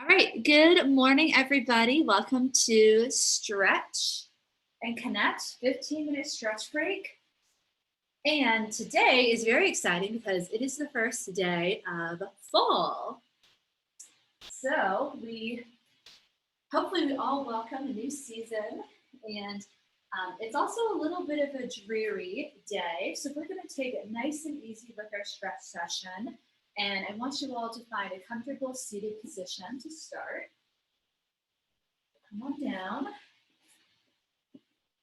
All right, good morning, everybody. Welcome to Stretch and Connect 15-minute stretch break. And today is very exciting because it is the first day of fall. So hopefully we all welcome a new season, and it's also a little bit of a dreary day. So we're going to take it nice and easy with our stretch session. And I want you all to find a comfortable seated position to start. Come on down.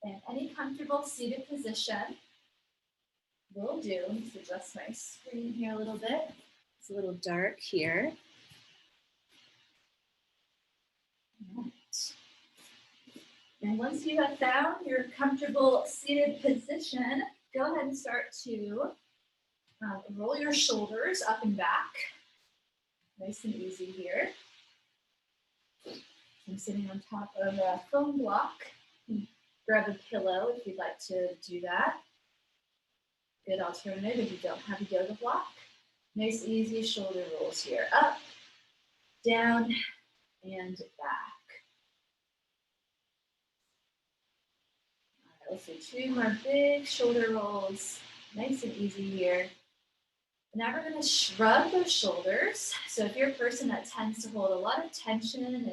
And any comfortable seated position will do. Let me just adjust my screen here a little bit. It's a little dark here. Right. And once you have found your comfortable seated position, go ahead and start to roll your shoulders up and back. Nice and easy here. I'm sitting on top of a foam block. Grab a pillow if you'd like to do that. Good alternative if you don't have a yoga block. Nice, easy shoulder rolls here. Up, down, and back. All right, let's do 2 more big shoulder rolls. Nice and easy here. Now we're going to shrug those shoulders. So if you're a person that tends to hold a lot of tension and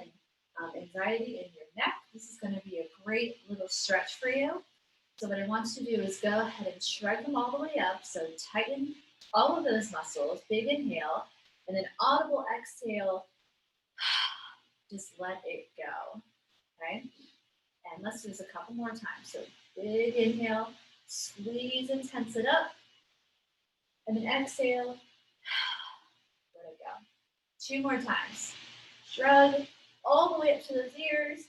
anxiety in your neck, this is going to be a great little stretch for you. So what I want you to do is go ahead and shrug them all the way up. So tighten all of those muscles. Big inhale, and then audible exhale. Just let it go. Okay? And let's do this a couple more times. So big inhale, squeeze and tense it up. And then exhale, let it go. 2 more times. Shrug all the way up to those ears.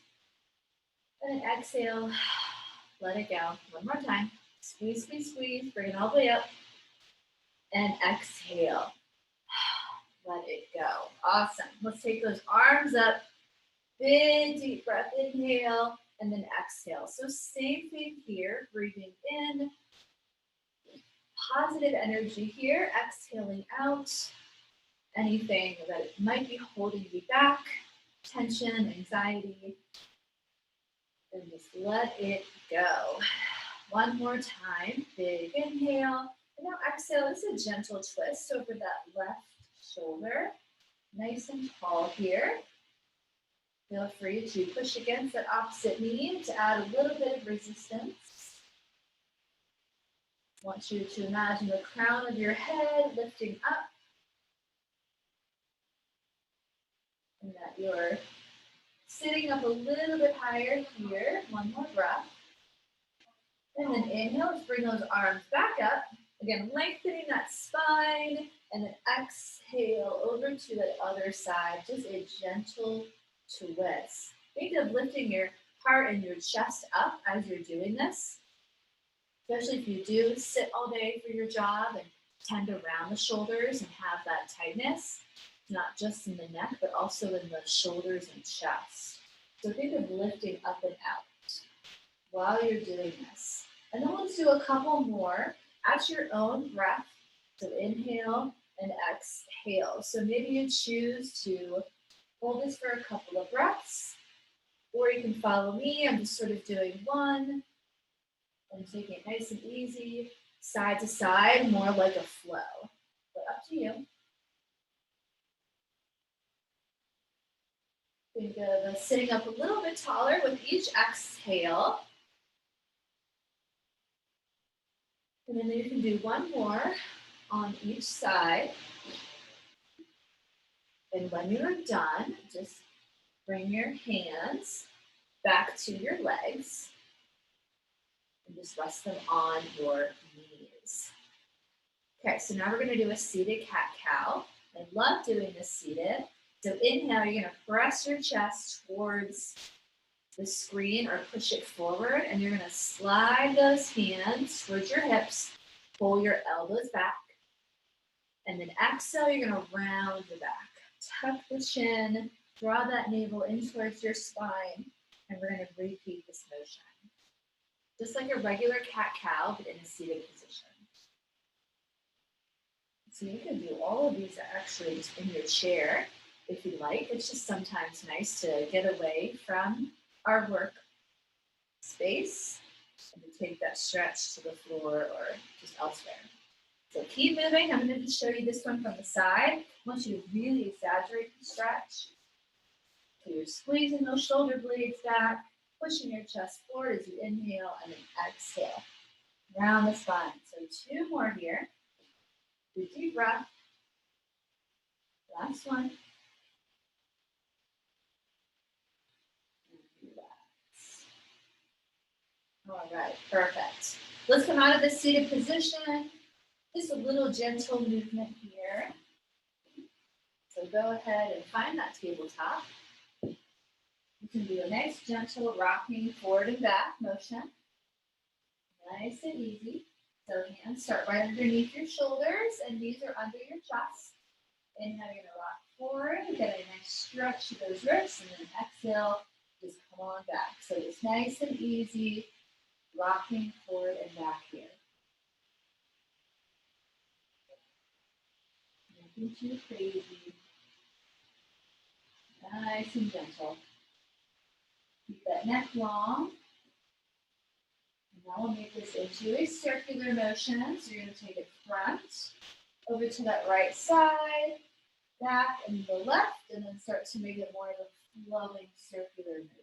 And then exhale, let it go. 1 more time. Squeeze, squeeze, squeeze. Bring it all the way up. And exhale. Let it go. Awesome. Let's take those arms up. Big deep breath. Inhale. And then exhale. So same thing here. Breathing in. Positive energy here. Exhaling out anything that might be holding you back. Tension, anxiety. And just let it go. 1 more time. Big inhale. And now exhale. This is a gentle twist over that left shoulder. Nice and tall here. Feel free to push against that opposite knee to add a little bit of resistance. I want you to imagine the crown of your head lifting up. And that you're sitting up a little bit higher here. 1 more breath. And then inhale, let's bring those arms back up. Again, lengthening that spine. And then exhale over to the other side. Just a gentle twist. Think of lifting your heart and your chest up as you're doing this. Especially if you do sit all day for your job and tend around the shoulders and have that tightness. Not just in the neck, but also in the shoulders and chest. So think of lifting up and out while you're doing this. And then let's do a couple more at your own breath. So inhale and exhale. So maybe you choose to hold this for a couple of breaths, or you can follow me. I'm just sort of doing one and taking it nice and easy, side to side, more like a flow. But up to you. Think of sitting up a little bit taller with each exhale. And then you can do 1 more on each side. And when you're done, just bring your hands back to your legs and just rest them on your knees. Okay, so now we're going to do a seated cat-cow. I love doing this seated. So inhale, you're going to press your chest towards the screen or push it forward, and you're going to slide those hands towards your hips, pull your elbows back, and then exhale, you're going to round the back. Tuck the chin, draw that navel in towards your spine, and we're going to repeat this motion. Just like a regular cat-cow, but in a seated position. So you can do all of these actually just in your chair. if you'd like. It's just sometimes nice to get away from our work space and to take that stretch to the floor or just elsewhere. So keep moving. I'm going to just show you this one from the side. I want you to really exaggerate the stretch. So you're squeezing those shoulder blades back, pushing your chest forward as you inhale and then exhale. Round the spine. So 2 more here. Deep breath. Last one. All right, perfect. Let's come out of this seated position. Just a little gentle movement here. So go ahead and find that tabletop. You can do a nice gentle rocking forward and back motion. Nice and easy. So hands start right underneath your shoulders and knees are under your chest. Inhale, you're gonna rock forward, get a nice stretch to those ribs, and then exhale, just come on back. So it's nice and easy, rocking forward and back here. Nothing too crazy. Nice and gentle. Keep that neck long. And now we'll make this into a circular motion. So you're going to take it front, over to that right side, back and the left, and then start to make it more of a flowing circular motion.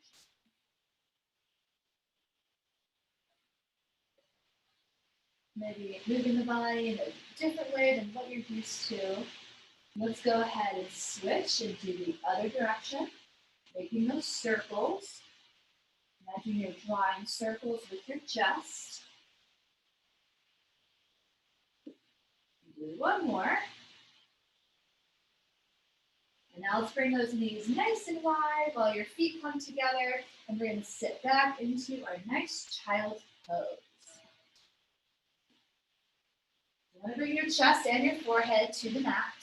Maybe moving the body in a different way than what you're used to. Let's go ahead and switch and do the other direction, making those circles. Imagine you're drawing circles with your chest. Do one more. And now let's bring those knees nice and wide while your feet come together. And we're going to sit back into our nice child's pose. You want to bring your chest and your forehead to the mat.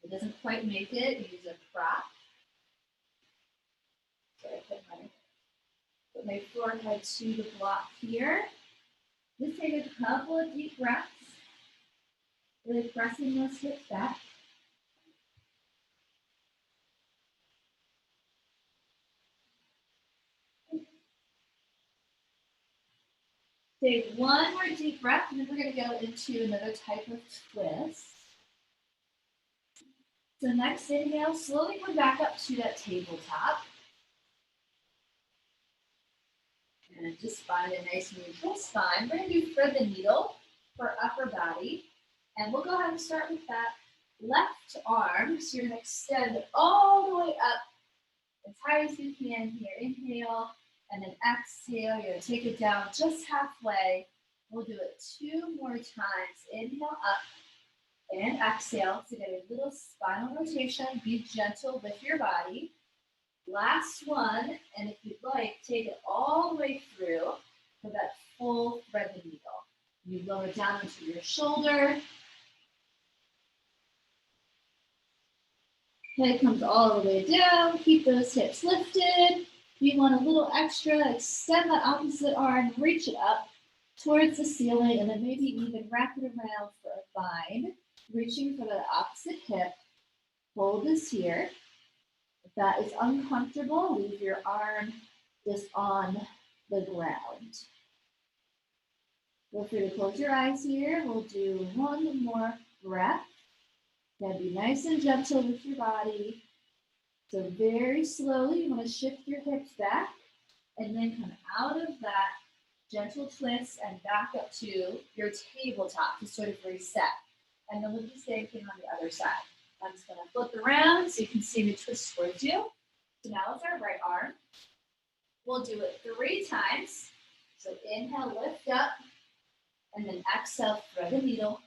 If it doesn't quite make it, use a prop. So I put my forehead to the block here. Just take a couple of deep breaths. Really pressing those hips back. Take one more deep breath, and then we're going to go into another type of twist. So next inhale, slowly come back up to that tabletop. And just find a nice neutral spine. We're going to do thread the needle for upper body. And we'll go ahead and start with that left arm. So you're going to extend all the way up as high as you can here. Inhale. And then exhale, you're going to take it down just halfway. We'll do it 2 more times. Inhale up and exhale to get a little spinal rotation. Be gentle with your body. Last one, and if you'd like, take it all the way through for that full thread the needle. You lower down into your shoulder. Head comes all the way down. Keep those hips lifted. If you want a little extra, extend that opposite arm, reach it up towards the ceiling, and then maybe even wrap it around for a bind. Reaching for the opposite hip. Hold this here. If that is uncomfortable, leave your arm just on the ground. Feel free to close your eyes here. We'll do one more breath. Then be nice and gentle with your body. So very slowly, you want to shift your hips back and then come out of that gentle twist and back up to your tabletop to sort of reset. And then we'll do the same thing on the other side. I'm just going to flip around so you can see me twist towards you. So now it's our right arm. We'll do it 3 times. So inhale, lift up, and then exhale, thread the needle.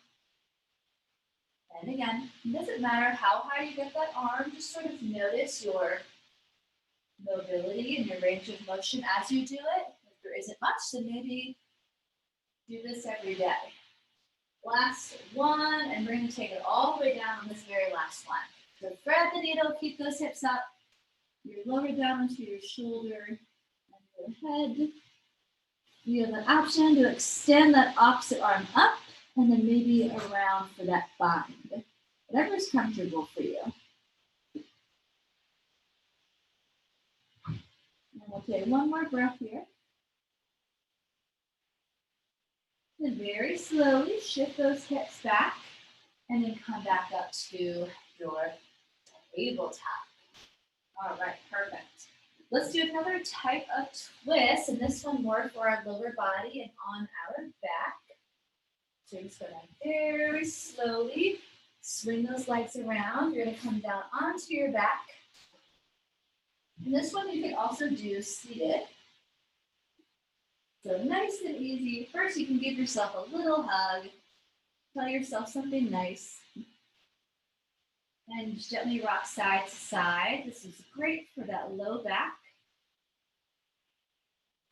And again, it doesn't matter how high you get that arm, just sort of notice your mobility and your range of motion as you do it. If there isn't much, then maybe do this every day. Last one, and we're going to take it all the way down on this very last one. So thread the needle, keep those hips up. You're lower down into your shoulder and your head. You have an option to extend that opposite arm up and then maybe around for that bind. Whatever's comfortable for you. Okay, one more breath here. And very slowly shift those hips back and then come back up to your tabletop. All right, perfect. Let's do another type of twist, and this one more for our lower body and on our back. So you're just gonna very slowly swing those legs around. You're gonna come down onto your back. And this one you can also do seated. So nice and easy. First, you can give yourself a little hug. Tell yourself something nice. And gently rock side to side. This is great for that low back.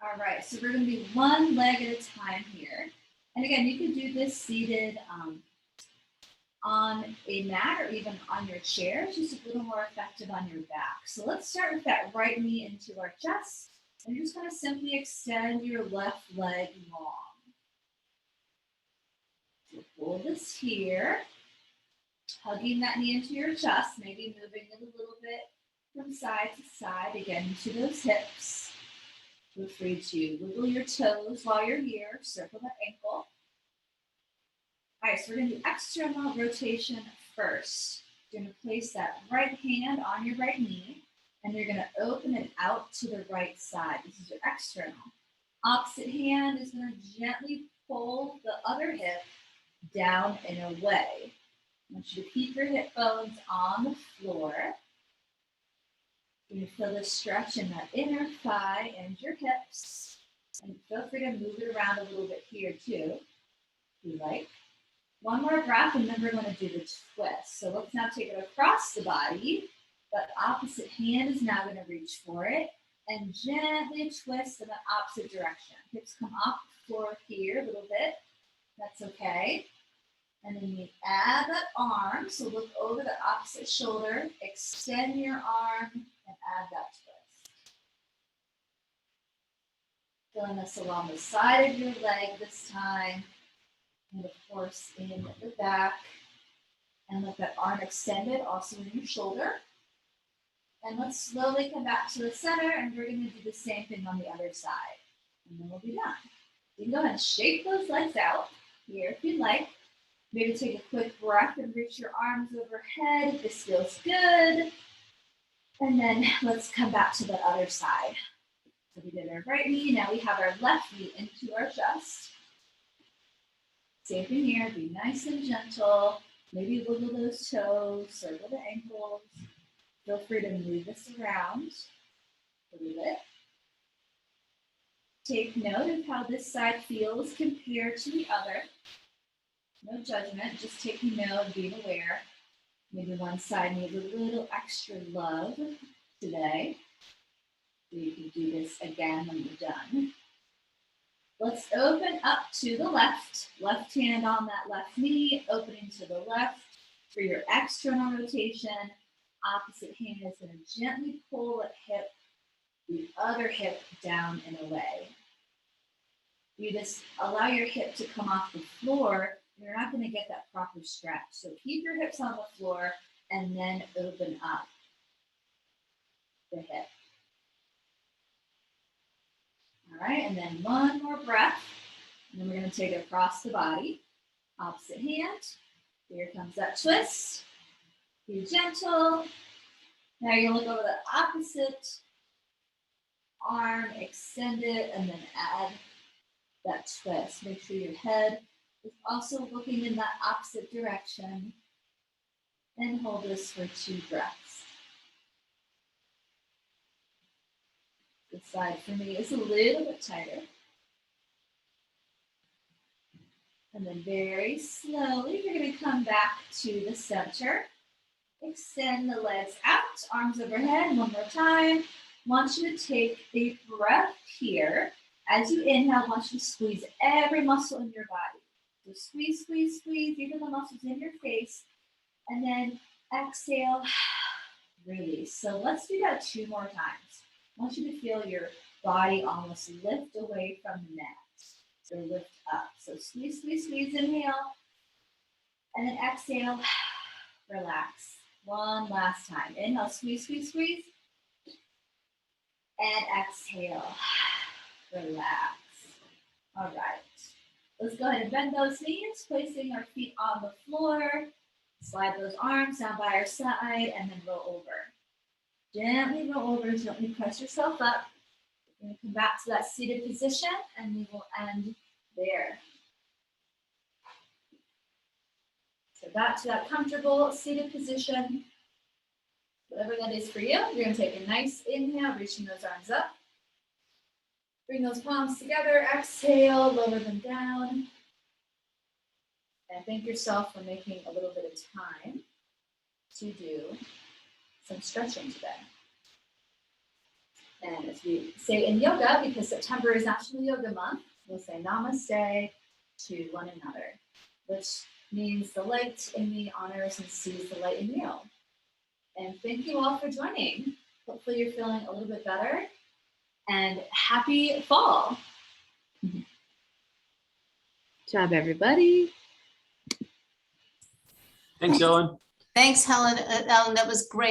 All right, so we're going to do one leg at a time here. And again, you can do this seated on a mat or even on your chair. It's just a little more effective on your back. So let's start with that right knee into our chest. And you're just going to simply extend your left leg long. So pull this here, hugging that knee into your chest, maybe moving it a little bit from side to side, again, to those hips. Feel free to wiggle your toes while you're here, circle that ankle. All right, so we're going to do external rotation first. You're going to place that right hand on your right knee, and you're going to open it out to the right side. This is your external. Opposite hand is going to gently pull the other hip down and away. I want you to keep your hip bones on the floor. You feel the stretch in that inner thigh and your hips. And feel free to move it around a little bit here too, if you like. One more breath, and then we're going to do the twist. So let's now take it across the body. That opposite hand is now going to reach for it and gently twist in the opposite direction. Hips come off the floor here a little bit. That's okay. And then you add that arm. So look over the opposite shoulder, extend your arm, and add that twist. Feeling this along the side of your leg this time. And of course in the back. And let that arm extended also in your shoulder. And let's slowly come back to the center, and we're going to do the same thing on the other side. And then we'll be done. You can go ahead and shake those legs out here if you'd like. Maybe take a quick breath and reach your arms overhead if this feels good. And then let's come back to the other side. So we did our right knee, now we have our left knee into our chest. Same thing here, be nice and gentle. Maybe wiggle those toes, circle the ankles. Feel free to move this around a little bit. Take note of how this side feels compared to the other. No judgment, just taking note and being aware. Maybe one side needs a little extra love today. So you can do this again when you're done. Let's open up to the left. Left hand on that left knee, opening to the left for your external rotation. Opposite hand is going to gently pull that hip, the other hip down and away. You just allow your hip to come off the floor. You're not going to get that proper stretch. So keep your hips on the floor and then open up the hip. All right, and then one more breath. And then we're going to take it across the body. Opposite hand. Here comes that twist. Be gentle. Now you're going to look over the opposite arm, extend it, and then add that twist. Make sure your head is also looking in that opposite direction. And hold this for 2 breaths. This side for me is a little bit tighter. And then very slowly, you're going to come back to the center. Extend the legs out, arms overhead. One more time. I want you to take a breath here. As you inhale, I want you to squeeze every muscle in your body. So squeeze, squeeze, squeeze, even the muscles in your face. And then exhale, release. So let's do that 2 more times. I want you to feel your body almost lift away from the mat. So lift up. So squeeze, squeeze, squeeze, inhale. And then exhale, relax. One last time. Inhale, squeeze, squeeze, squeeze. And exhale. Relax. All right. Let's go ahead and bend those knees, placing our feet on the floor. Slide those arms down by our side and then roll over. Gently roll over, gently press yourself up. We're going to come back to that seated position and we will end there. So back to that comfortable seated position. Whatever that is for you, you're going to take a nice inhale, reaching those arms up. Bring those palms together, exhale, lower them down. And thank yourself for making a little bit of time to do some stretching today. And as we say in yoga, because September is National Yoga Month, we'll say namaste to one another, which means the light in me honors and sees the light in you. And thank you all for joining. Hopefully you're feeling a little bit better. And happy fall. Good job, everybody. Thanks, Ellen. Thanks, Helen. Ellen, that was great.